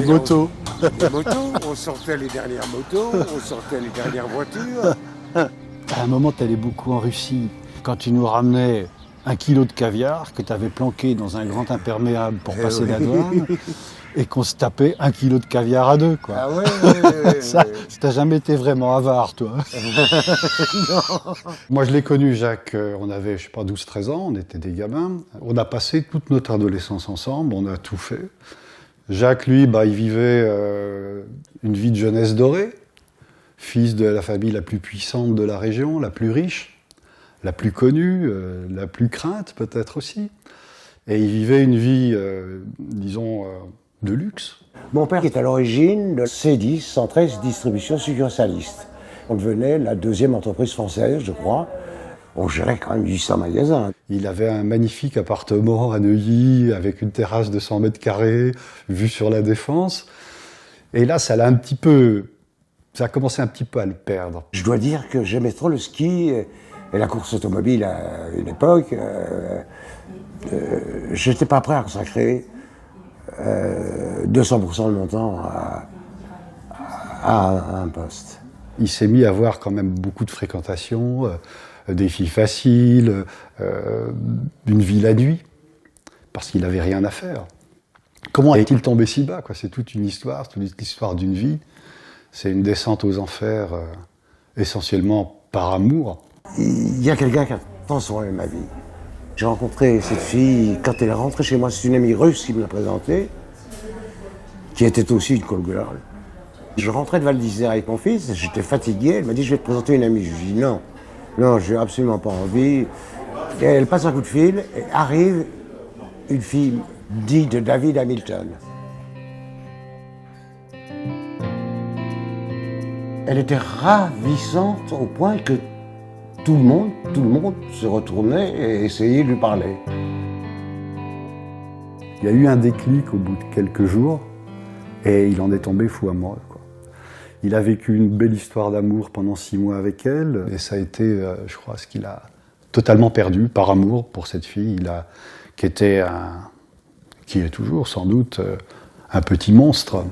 motos. Les motos, on sortait les dernières motos, on sortait les dernières voitures. À un moment, tu allais beaucoup en Russie. Quand tu nous ramenais 1 kilo de caviar que tu avais planqué dans un grand imperméable pour passer la douane et qu'on se tapait 1 kilo de caviar à deux, quoi. Ah ouais. Ça, t'as jamais été vraiment avare, toi. Non. Moi, je l'ai connu, Jacques, on avait, je sais pas, 12-13 ans, on était des gamins. On a passé toute notre adolescence ensemble, on a tout fait. Jacques, lui, il vivait une vie de jeunesse dorée, fils de la famille la plus puissante de la région, la plus riche, la plus connue, la plus crainte peut-être aussi. Et il vivait une vie, disons, de luxe. Mon père est à l'origine de C10, Centresse Distribution Succursaliste. On devenait la deuxième entreprise française, je crois. On gérait quand même 800 magasins. Il avait un magnifique appartement à Neuilly, avec une terrasse de 100 mètres carrés, vue sur la Défense. Et là, ça a commencé un petit peu à le perdre. Je dois dire que j'aimais trop le ski et la course automobile à une époque. Je n'étais pas prêt à consacrer 200% de mon temps à un poste. Il s'est mis à avoir quand même beaucoup de fréquentation, des filles faciles, une vie la nuit, parce qu'il n'avait rien à faire. Comment est-il tombé si bas, quoi? C'est toute une histoire, toute l'histoire d'une vie. C'est une descente aux enfers, essentiellement par amour. Il y a quelqu'un qui a transformé ma vie. J'ai rencontré cette fille quand elle est rentrée chez moi. C'est une amie russe qui me l'a présentée, qui était aussi une call girl. Je rentrais de Val d'Isère avec mon fils, j'étais fatigué. Elle m'a dit, je vais te présenter une amie. Je lui ai dit non, je n'ai absolument pas envie. Et elle passe un coup de fil et arrive une fille dite de David Hamilton. Elle était ravissante au point que tout le monde se retournait et essayait de lui parler. Il y a eu un déclic au bout de quelques jours et il en est tombé fou amoureux, quoi. Il a vécu une belle histoire d'amour pendant 6 mois avec elle et ça a été, je crois, ce qu'il a totalement perdu par amour pour cette fille. Qui est toujours sans doute un petit monstre.